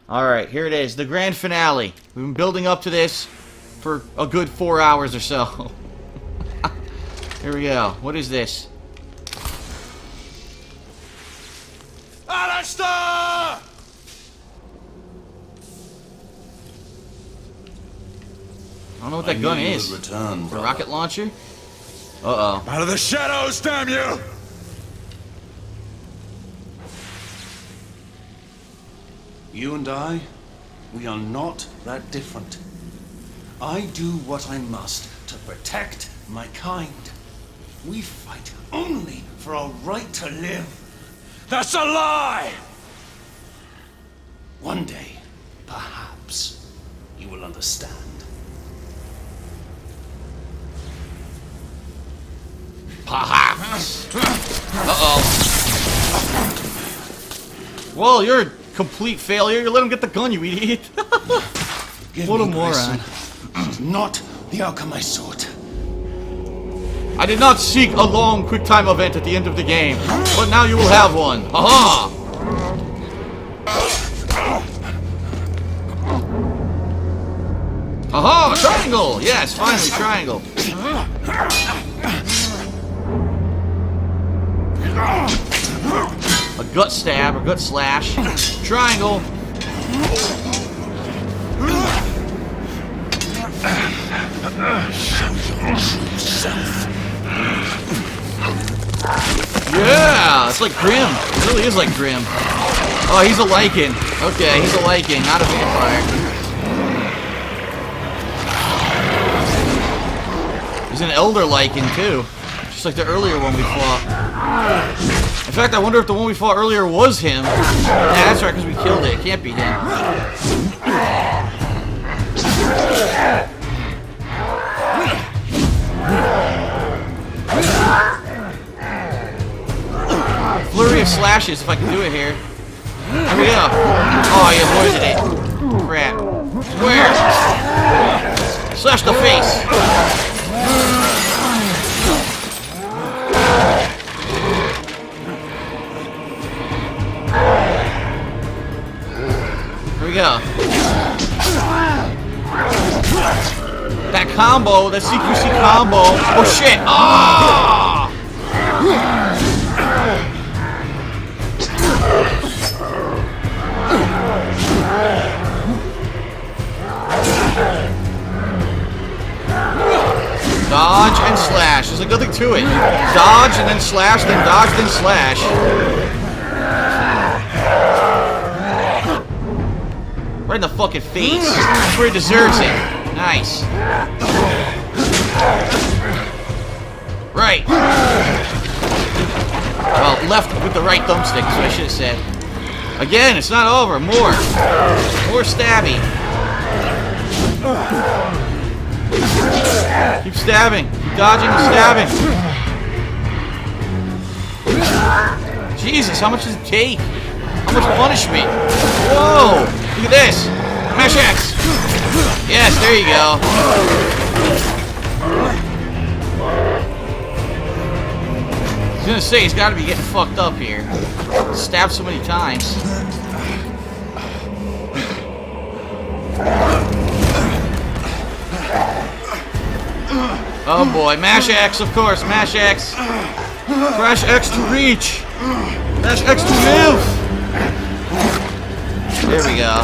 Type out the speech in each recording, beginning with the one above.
Alright, here it is. The grand finale. We've been building up to this for a good 4 hours or so. Here we go. What is this? Alistair! I don't know what that gun is. Return, A rocket launcher? Uh-oh. Out of the shadows, damn you! You and I, we are not that different. I do what I must to protect my kind. We fight only for our right to live. That's a lie! One day, perhaps, you will understand. Perhaps. Uh-oh. Well, you're a complete failure. You let him get the gun, you idiot. What a moron. Not the outcome I sought. I did not seek a long quick-time event at the end of the game, but now you will have one. Aha! Aha! Triangle! Yes, finally, triangle. A gut stab or gut slash. Triangle. Yeah, it's like Grim. It really is like Grim. Oh, he's a Lycan. Okay, he's a Lycan, not a vampire. He's an Elder Lycan too, just like the earlier one we fought. In fact, I wonder if the one we fought earlier was him. Yeah, that's right, because we killed it. It can't be him. Flurry of slashes, if I can do it here. Here we go. Oh, he avoided it. Crap. Where? Slash the face. Here we go. That combo, that CQC combo. Oh shit! Ah! Dodge and slash. There's like nothing to it. Dodge and then slash, then dodge, then slash. Right in the fucking face. That's where he deserves it. Nice. Right. Well, left with the right thumbstick, that's what I should have said. Again, it's not over. More. More stabby. Keep stabbing. Keep dodging and stabbing. Jesus, how much does it take? How much punishment? Whoa! Look at this. Mash X. Yes, there you go. I was gonna say, he's gotta be getting fucked up here. Stabbed so many times. Oh boy, Mash X, of course, Mash X. Crash X to reach. Mash X to live. There we go.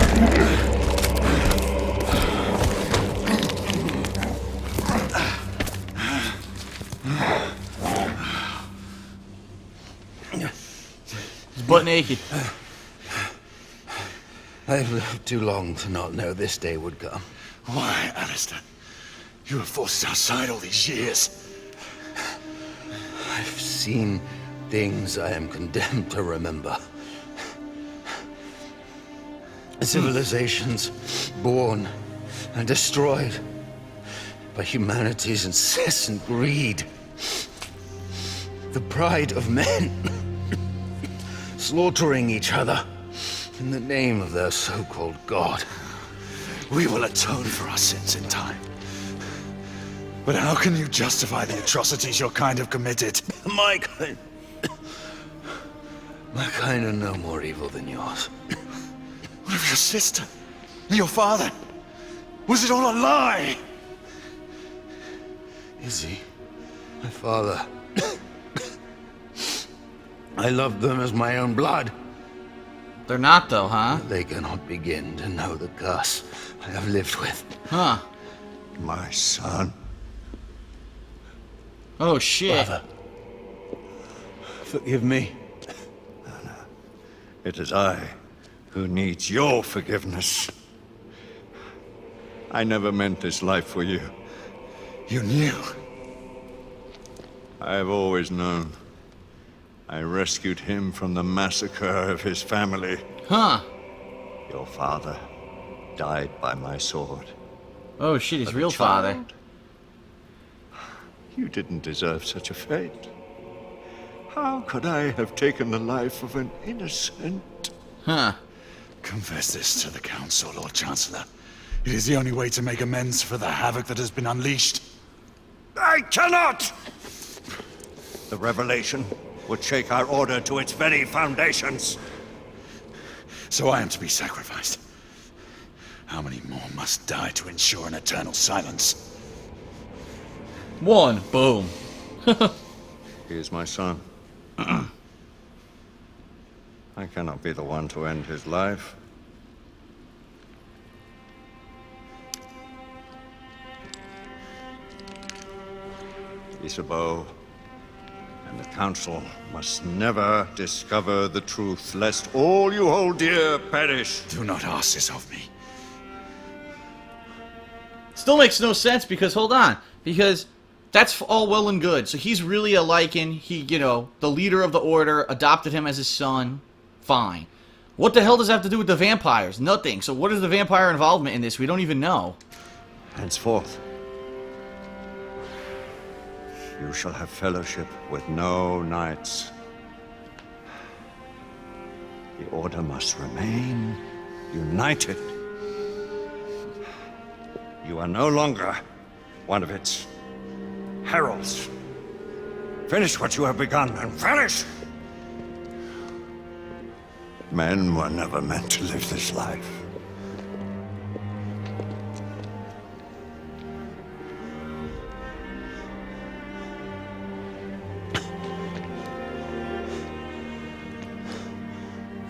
He's butt naked. I've lived too long to not know this day would come. Why, Alistair? You were forced outside all these years. I've seen things I am condemned to remember. Civilizations born and destroyed by humanity's incessant greed. The pride of men slaughtering each other in the name of their so-called God. We will atone for our sins in time. But how can you justify the atrocities your kind have committed? My kind are no more evil than yours. What have Your sister? Your father? Was it all a lie? Izzy. My father. I loved them as my own blood. They're not, though, huh? They cannot begin to know the curse I have lived with. Huh. My son. Oh, shit. Father. Forgive me. No. It is I who needs your forgiveness. I never meant this life for you. You knew. I have always known. I rescued him from the massacre of his family. Huh. Your father died by my sword. Oh, shit, his But a real father. child? You didn't deserve such a fate. How could I have taken the life of an innocent? Huh. Confess this to the Council, Lord Chancellor. It is the only way to make amends for the havoc that has been unleashed. I cannot! The revelation would shake our order to its very foundations. So I am to be sacrificed. How many more must die to ensure an eternal silence? One. Boom. He is my son. I cannot be the one to end his life. Isabeau and the Council must never discover the truth, lest all you hold dear perish. Do not ask this of me. Still makes no sense because, hold on, because that's all well and good. So he's really a Lycan. He, you know, the leader of the Order, adopted him as his son. Fine. What the hell does that have to do with the vampires? Nothing. So what is the vampire involvement in this? We don't even know. Henceforth, you shall have fellowship with no knights. The Order must remain united. You are no longer one of its heralds. Finish what you have begun and vanish! Men were never meant to live this life.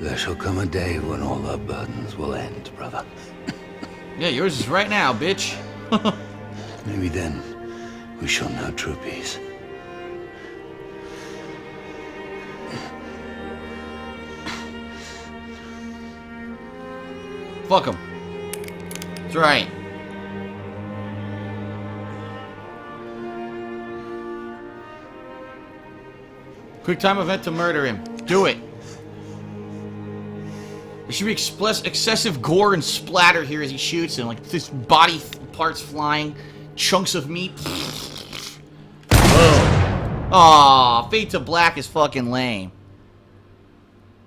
There shall come a day when all our burdens will end, brother. Yeah, yours is right now, bitch. Maybe then we shall know true peace. Fuck him. That's right. Quick time event to murder him. Do it. There should be excessive gore and splatter here as he shoots him. Like, this body parts flying. Chunks of meat. Whoa. Aw, Fade to Black is fucking lame.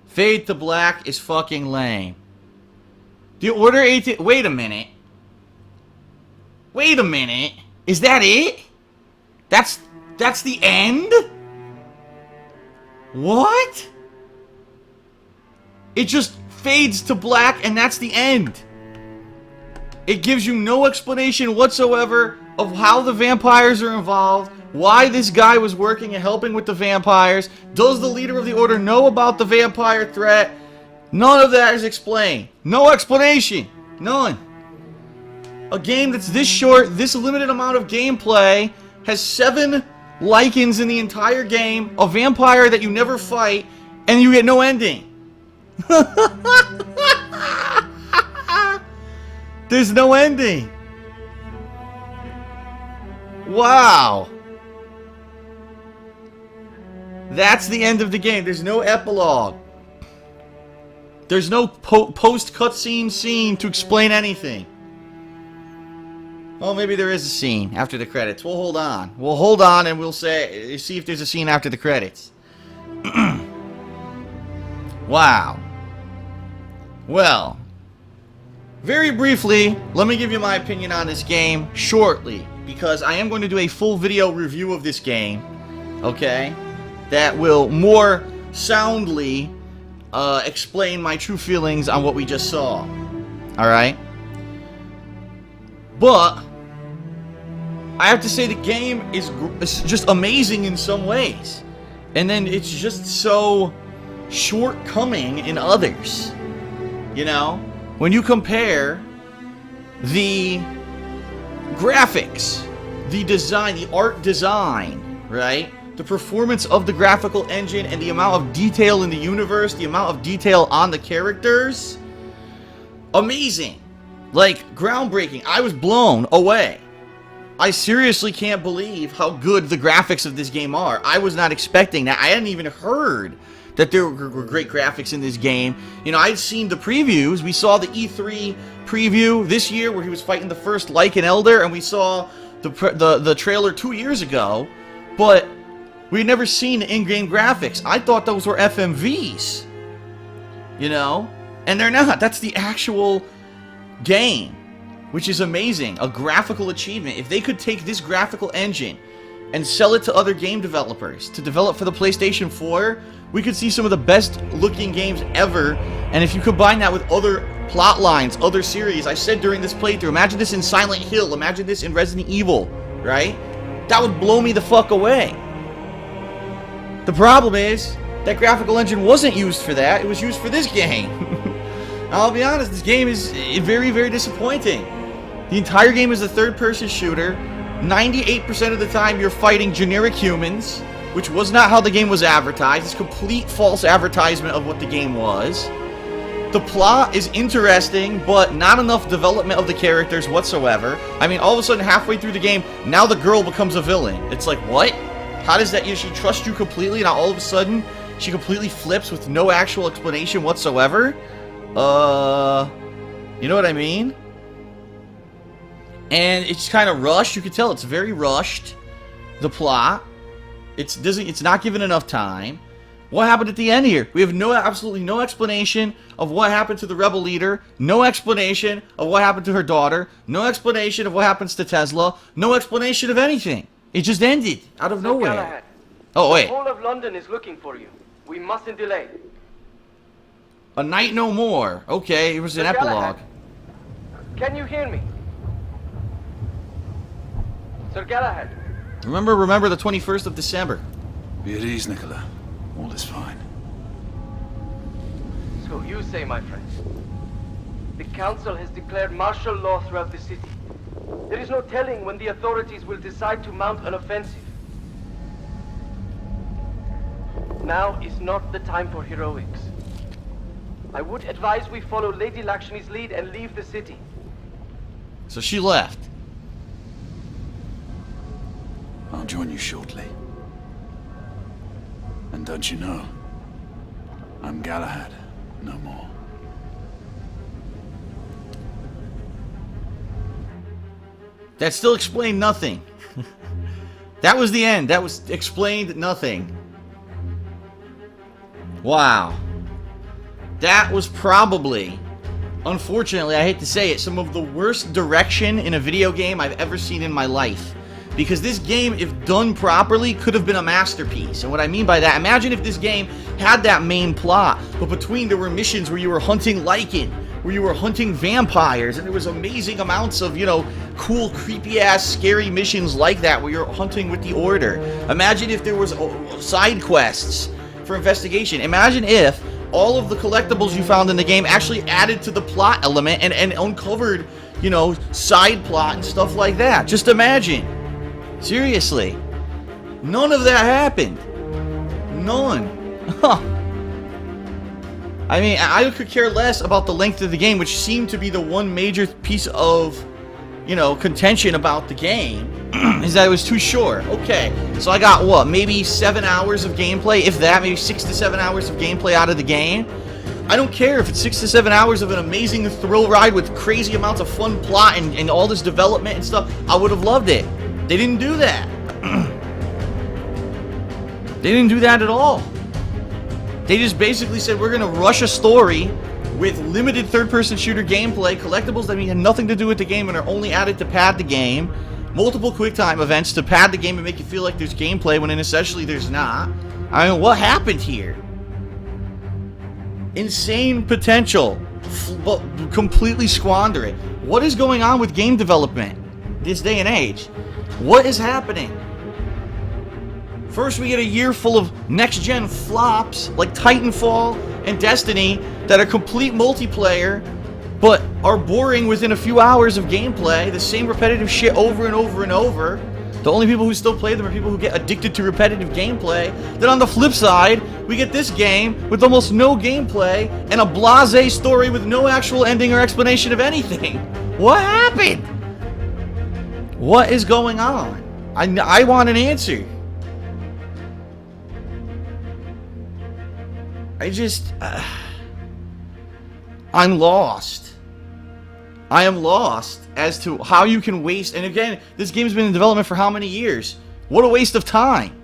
Fade to Black is fucking lame. The Order 18... Wait a minute. Wait a minute. Is that it? That's the end? What? It just fades to black and that's the end. It gives you no explanation whatsoever of how the vampires are involved, why this guy was working and helping with the vampires. Does the leader of the Order know about the vampire threat? None of that is explained. No explanation. None. A game that's this short, this limited amount of gameplay, has 7 Lycans in the entire game, a vampire that you never fight, and you get no ending. There's no ending. Wow. That's the end of the game. There's no epilogue. There's no post cutscene scene to explain anything. Oh, maybe there is a scene after the credits. We'll hold on. We'll hold on and we'll see if there's a scene after the credits. Wow. Well, very briefly, let me give you my opinion on this game shortly, because I am going to do a full video review of this game, okay, that will more soundly explain my true feelings on what we just saw. Alright? But I have to say the game is just amazing in some ways. And then it's just so shortcoming in others. You know? When you compare the graphics, the design, the art design, right? The performance of the graphical engine and the amount of detail in the universe, the amount of detail on the characters. Amazing. Like, groundbreaking. I was blown away. I seriously can't believe how good the graphics of this game are. I was not expecting that. I hadn't even heard that there were great graphics in this game. You know, I'd seen the previews. We saw the E3 preview this year where he was fighting the first Lycan Elder, and we saw the trailer 2 years ago, but we'd never seen in-game graphics. I thought those were FMVs. You know? And they're not. That's the actual game, which is amazing. A graphical achievement. If they could take this graphical engine and sell it to other game developers to develop for the PlayStation 4, we could see some of the best looking games ever. And if you combine that with other plot lines, other series, I said during this playthrough, imagine this in Silent Hill, imagine this in Resident Evil, right? That would blow me the fuck away. The problem is, that graphical engine wasn't used for that, it was used for this game. I'll be honest, this game is very, very disappointing. The entire game is a third-person shooter. 98% of the time you're fighting generic humans, which was not how the game was advertised. It's complete false advertisement of what the game was. The plot is interesting, but not enough development of the characters whatsoever. I mean, all of a sudden, halfway through the game, now the girl becomes a villain. It's like, what? How does that, she trusts you completely, now all of a sudden, she completely flips with no actual explanation whatsoever? You know what I mean? And it's kind of rushed. You can tell it's very rushed. The plot. It's not given enough time. What happened at the end here? We have absolutely no explanation of what happened to the rebel leader. No explanation of what happened to her daughter. No explanation of what happens to Tesla. No explanation of anything. It just ended out of nowhere. Galahad, oh wait. The whole of London is looking for you. We mustn't delay. A Night No More. Okay, it was an epilogue. Can you hear me? Sir Galahad. Remember the 21st of December. Be at ease, Nicola. All is fine. So you say, my friend. The council has declared martial law throughout the city. There is no telling when the authorities will decide to mount an offensive. Now is not the time for heroics. I would advise we follow Lady Lakshmi's lead and leave the city. So she left. I'll join you shortly. And don't you know, I'm Galahad, no more. That still explained nothing. That was the end. That was explained nothing. Wow. That was probably, unfortunately, I hate to say it, some of the worst direction in a video game I've ever seen in my life. Because this game, if done properly, could have been a masterpiece. And what I mean by that, imagine if this game had that main plot, but between there were missions where you were hunting Lycan, where you were hunting vampires, and there was amazing amounts of, you know, cool, creepy-ass, scary missions like that, where you're hunting with the Order. Imagine if there was side quests for investigation. Imagine if all of the collectibles you found in the game actually added to the plot element and uncovered, you know, side plot and stuff like that. Just imagine. Seriously. None of that happened. None. I mean, I could care less about the length of the game, which seemed to be the one major piece of, you know, contention about the game, is that it was too short. Okay, so I got, what, maybe 7 hours of gameplay, if that, maybe 6 to 7 hours of gameplay out of the game. I don't care if it's 6 to 7 hours of an amazing thrill ride with crazy amounts of fun plot and all this development and stuff. I would have loved it. They didn't do that. They didn't do that at all. They just basically said, we're going to rush a story with limited third-person shooter gameplay, collectibles that had nothing to do with the game and are only added to pad the game, multiple quick-time events to pad the game and make you feel like there's gameplay when essentially there's not. I mean, what happened here? Insane potential completely squander it. What is going on with game development this day and age? What is happening? First, we get a year full of next-gen flops like Titanfall and Destiny that are complete multiplayer, but are boring within a few hours of gameplay. The same repetitive shit over and over and over. The only people who still play them are people who get addicted to repetitive gameplay. Then on the flip side, we get this game with almost no gameplay and a blasé story with no actual ending or explanation of anything. What happened? What is going on? I want an answer. I'm lost. I am lost as to how you can waste, and again, this game's been in development for how many years? What a waste of time.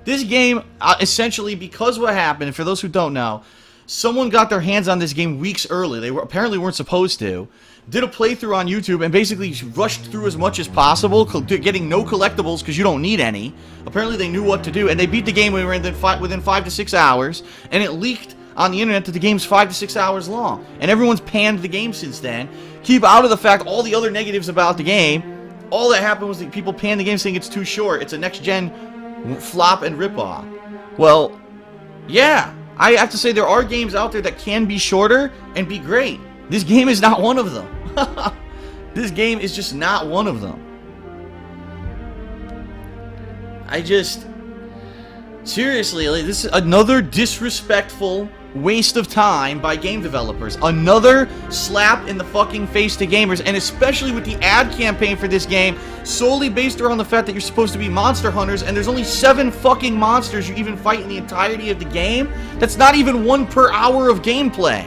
This game, essentially, because what happened, and for those who don't know, someone got their hands on this game weeks early. They apparently weren't supposed to. Did a playthrough on YouTube and basically rushed through as much as possible, getting no collectibles because you don't need any. Apparently they knew what to do, and they beat the game within 5 to 6 hours, and it leaked on the internet that the game's 5 to 6 hours long. And everyone's panned the game since then. Keep out of the fact all the other negatives about the game. All that happened was that people panned the game saying it's too short. It's a next-gen flop and ripoff. Well, yeah. I have to say there are games out there that can be shorter and be great. This game is not one of them. This game is just not one of them. Seriously, like, this is another disrespectful waste of time by game developers. Another slap in the fucking face to gamers, and especially with the ad campaign for this game, solely based around the fact that you're supposed to be monster hunters, and there's only 7 fucking monsters you even fight in the entirety of the game. That's not even 1 per hour of gameplay.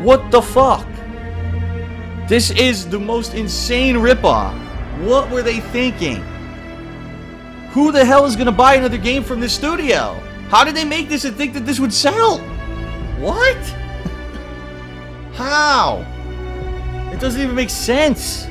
What the fuck? This is the most insane ripoff. What were they thinking? Who the hell is going to buy another game from this studio? How did they make this and think that this would sell? What? How? It doesn't even make sense.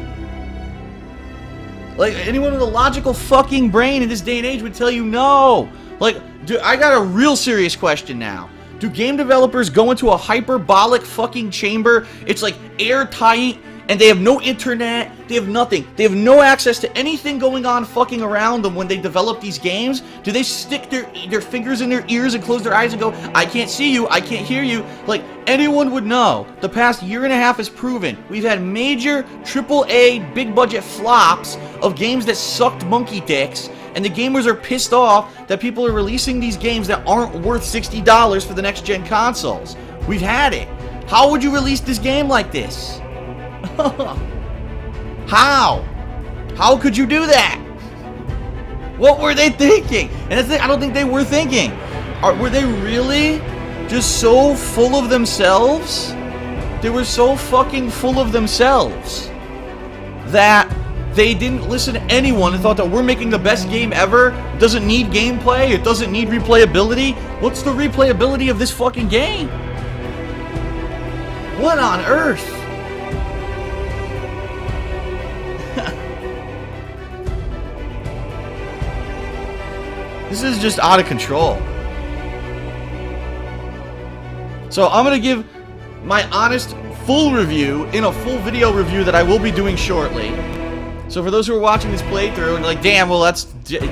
Like, anyone with a logical fucking brain in this day and age would tell you no. Like, dude, I got a real serious question now. Do game developers go into a hyperbolic fucking chamber? It's like airtight, and they have no internet, they have nothing. They have no access to anything going on fucking around them when they develop these games. Do they stick their fingers in their ears and close their eyes and go, I can't see you, I can't hear you? Like, anyone would know. The past year and a half has proven we've had major AAA big budget flops of games that sucked monkey dicks, and the gamers are pissed off that people are releasing these games that aren't worth $60 for the next gen consoles. We've had it. How would you release this game like this? How? How could you do that? What were they thinking? And that's the thing, I don't think they were thinking. Were they really just so full of themselves? They were so fucking full of themselves that they didn't listen to anyone and thought that we're making the best game ever. It doesn't need gameplay. It doesn't need replayability. What's the replayability of this fucking game? What on earth? This is just out of control. So I'm going to give my honest full review in a full video review that I will be doing shortly. So for those who are watching this playthrough and like, damn, well, it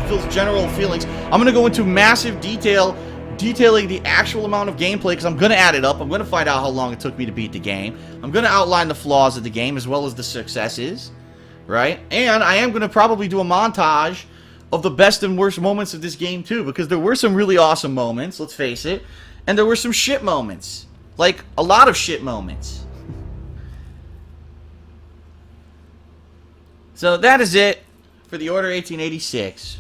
feels general feelings. I'm going to go into massive detail, detailing the actual amount of gameplay, because I'm going to add it up. I'm going to find out how long it took me to beat the game. I'm going to outline the flaws of the game as well as the successes, right? And I am going to probably do a montage of the best and worst moments of this game too, because there were some really awesome moments, let's face it, and there were some shit moments. Like, a lot of shit moments. So that is it for the Order 1886.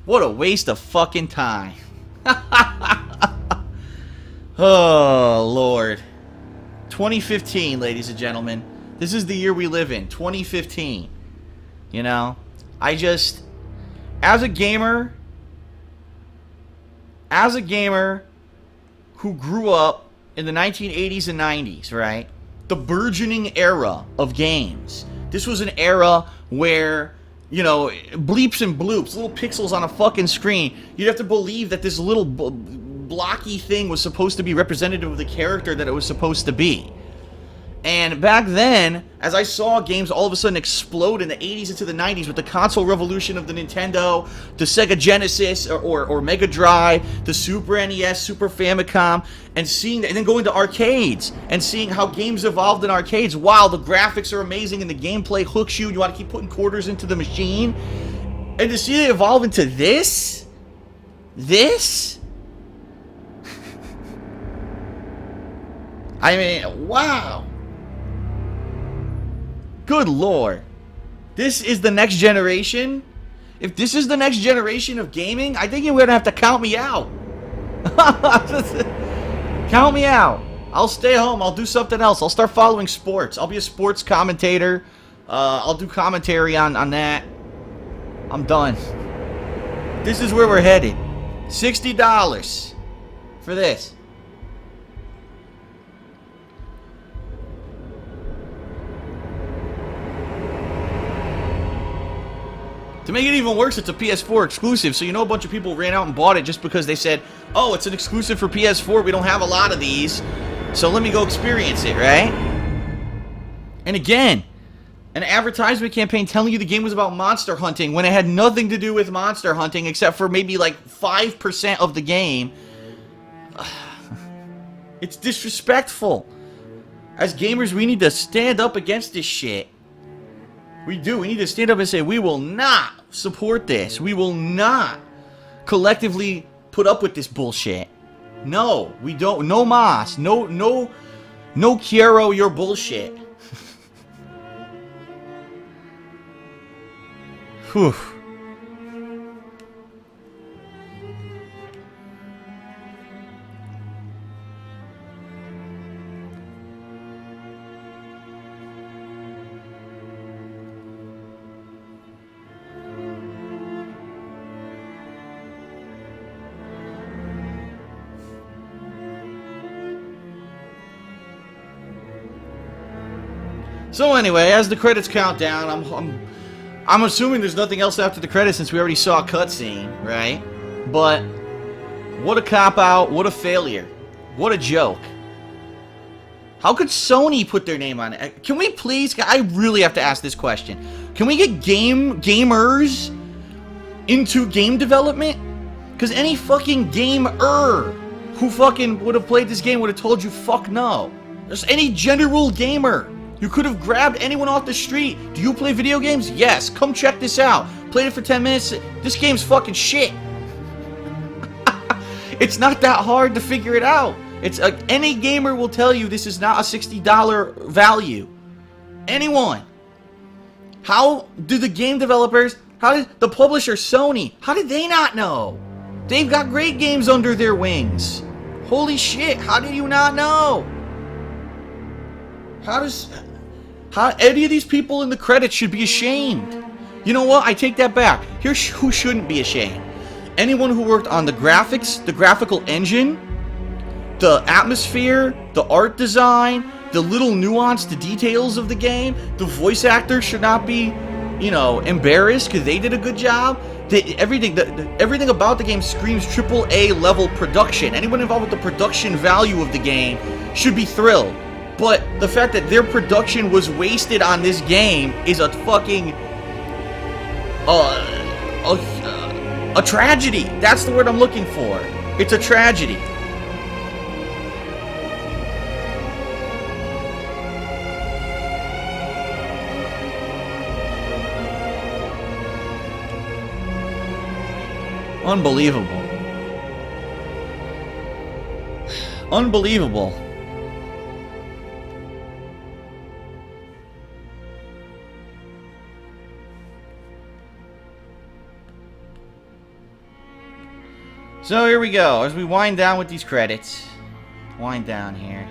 What a waste of fucking time. Oh, Lord. 2015, ladies and gentlemen. This is the year we live in, 2015. You know, as a gamer who grew up in the 1980s and 90s, right? The burgeoning era of games. This was an era where, you know, bleeps and bloops, little pixels on a fucking screen. You'd have to believe that this little blocky thing was supposed to be representative of the character that it was supposed to be. And back then, as I saw games all of a sudden explode in the 80s into the 90s with the console revolution of the Nintendo, the Sega Genesis or Mega Drive, the Super NES, Super Famicom, and then going to arcades and seeing how games evolved in arcades. Wow, the graphics are amazing and the gameplay hooks you. You want to keep putting quarters into the machine. And to see it evolve into this? I mean, wow. Good lord. This is the next generation? If this is the next generation of gaming, I think you're going to have to count me out. Count me out. I'll stay home. I'll do something else. I'll start following sports. I'll be a sports commentator. I'll do commentary on that. I'm done. This is where we're headed. $60 for this. To make it even worse, it's a PS4 exclusive, so you know a bunch of people ran out and bought it just because they said, oh, it's an exclusive for PS4, we don't have a lot of these, so let me go experience it, right? And again, an advertisement campaign telling you the game was about monster hunting when it had nothing to do with monster hunting except for maybe like 5% of the game. It's disrespectful. As gamers, we need to stand up against this shit. We do. We need to stand up and say, we will not support this. We will not collectively put up with this bullshit. No, we don't. No mas. No quiero your bullshit. Whew. So anyway, as the credits count down, I'm assuming there's nothing else after the credits since we already saw a cutscene, right? But what a cop-out, what a failure, what a joke. How could Sony put their name on it? Can we please, I really have to ask this question. Can we get gamers into game development? Because any fucking gamer who fucking would have played this game would have told you fuck no. There's any general gamer. You could have grabbed anyone off the street. Do you play video games? Yes. Come check this out. Played it for 10 minutes. This game's fucking shit. It's not that hard to figure it out. It's any gamer will tell you this is not a $60 value. Anyone. How do the game developers, how did the publisher Sony, how did they not know? They've got great games under their wings. Holy shit, how did you not know? How any of these people in the credits should be ashamed. You know what? I take that back. Here's who shouldn't be ashamed. Anyone who worked on the graphics, the graphical engine, the atmosphere, the art design, the little nuance, the details of the game. The voice actors should not be, you know, embarrassed because they did a good job. Everything about the game screams AAA level production. Anyone involved with the production value of the game should be thrilled. But the fact that their production was wasted on this game is a fucking a tragedy. That's the word I'm looking for. It's a tragedy. Unbelievable. Unbelievable. So here we go, as we wind down with these credits. Wind down here.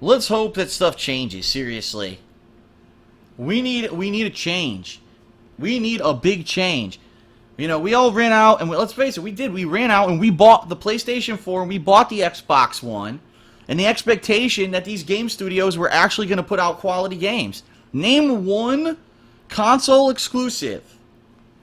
Let's hope that stuff changes, seriously. We need a change. We need a big change. You know, we all ran out, and let's face it, we did. We ran out, and we bought the PlayStation 4, and we bought the Xbox One, and the expectation that these game studios were actually going to put out quality games. Name one console exclusive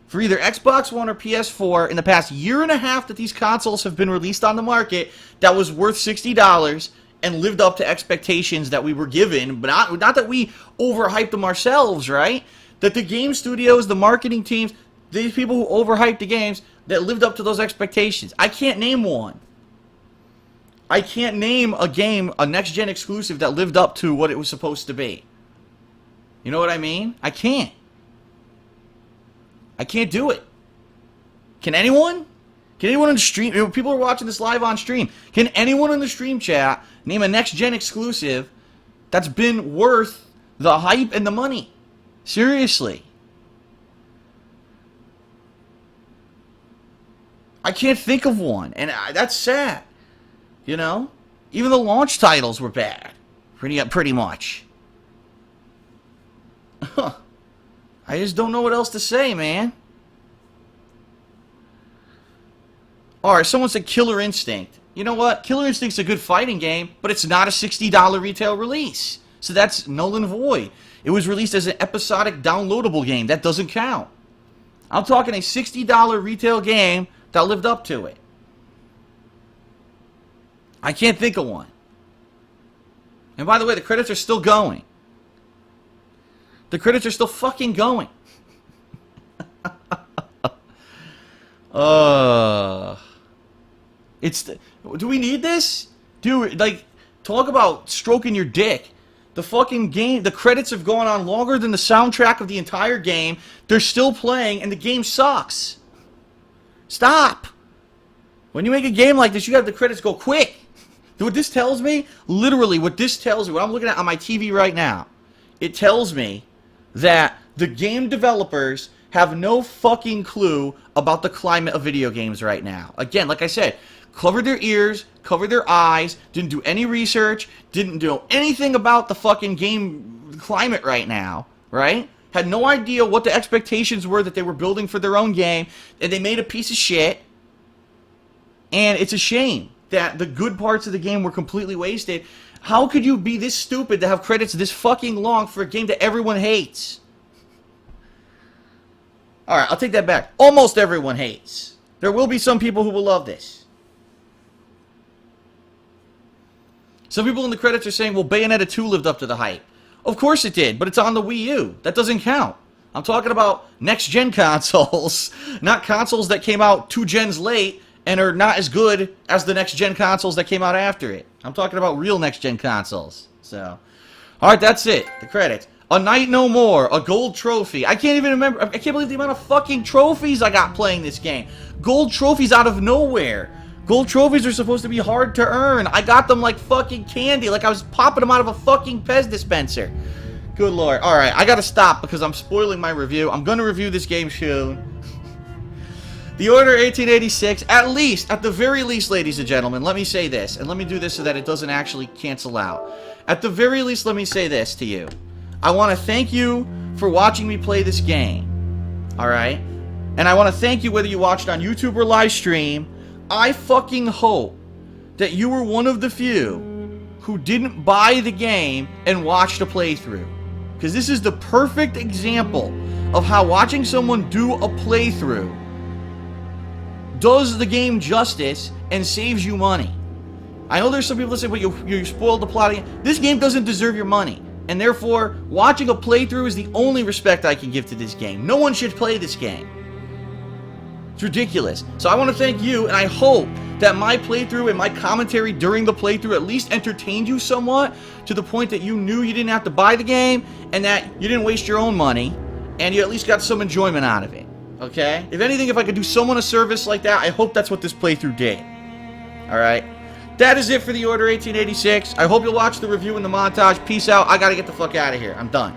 for either Xbox One or PS4 in the past year and a half that these consoles have been released on the market that was worth $60 and lived up to expectations that we were given, but not that we overhyped them ourselves, right? That the game studios, the marketing teams, these people who overhyped the games, that lived up to those expectations. I can't name one. I can't name a game, a next-gen exclusive, that lived up to what it was supposed to be. You know what I mean? I can't. I can't do it. Can anyone? Can anyone on the stream, people are watching this live on stream, can anyone in the stream chat name a next-gen exclusive that's been worth the hype and the money? Seriously. I can't think of one, and that's sad. You know? Even the launch titles were bad. Pretty much. I just don't know what else to say, man. Alright, someone said Killer Instinct. You know what? Killer Instinct's a good fighting game, but it's not a $60 retail release. So that's null and void. It was released as an episodic downloadable game. That doesn't count. I'm talking a $60 retail game that lived up to it. I can't think of one. And by the way, the credits are still going. The credits are still fucking going. Do we need this? Dude, like, talk about stroking your dick. The fucking game, the credits have gone on longer than the soundtrack of the entire game. They're still playing, and the game sucks. Stop. When you make a game like this, you have the credits go quick. What this tells me, literally what this tells me, what I'm looking at on my TV right now, it tells me that the game developers have no fucking clue about the climate of video games right now. Again, like I said, covered their ears, covered their eyes, didn't do any research, didn't do anything about the fucking game climate right now, right? Had no idea what the expectations were that they were building for their own game, and they made a piece of shit. And it's a shame that the good parts of the game were completely wasted. How could you be this stupid to have credits this fucking long for a game that everyone hates? Alright, I'll take that back. Almost everyone hates. There will be some people who will love this. Some people in the credits are saying, well, Bayonetta 2 lived up to the hype. Of course it did, but it's on the Wii U. That doesn't count. I'm talking about next-gen consoles, not consoles that came out 2 gens late and are not as good as the next-gen consoles that came out after it. I'm talking about real next-gen consoles. So, alright, that's it. The credits. A Night No More. A gold trophy. I can't even remember. I can't believe the amount of fucking trophies I got playing this game. Gold trophies out of nowhere. Gold trophies are supposed to be hard to earn. I got them like fucking candy. Like I was popping them out of a fucking Pez dispenser. Good lord. Alright, I gotta stop because I'm spoiling my review. I'm gonna review this game soon. The Order 1886, at the very least, ladies and gentlemen, let me say this, and let me do this so that it doesn't actually cancel out. At the very least, let me say this to you. I want to thank you for watching me play this game, alright? And I want to thank you whether you watched on YouTube or live stream. I fucking hope that you were one of the few who didn't buy the game and watched a playthrough. Because this is the perfect example of how watching someone do a playthrough does the game justice and saves you money. I know there's some people that say, well, you spoiled the plot. This game doesn't deserve your money. And therefore, watching a playthrough is the only respect I can give to this game. No one should play this game. It's ridiculous. So I want to thank you, and I hope that my playthrough and my commentary during the playthrough at least entertained you somewhat to the point that you knew you didn't have to buy the game and that you didn't waste your own money and you at least got some enjoyment out of it. Okay? If anything, if I could do someone a service like that, I hope that's what this playthrough did. Alright? That is it for The Order 1886. I hope you'll watch the review and the montage. Peace out. I gotta get the fuck out of here. I'm done.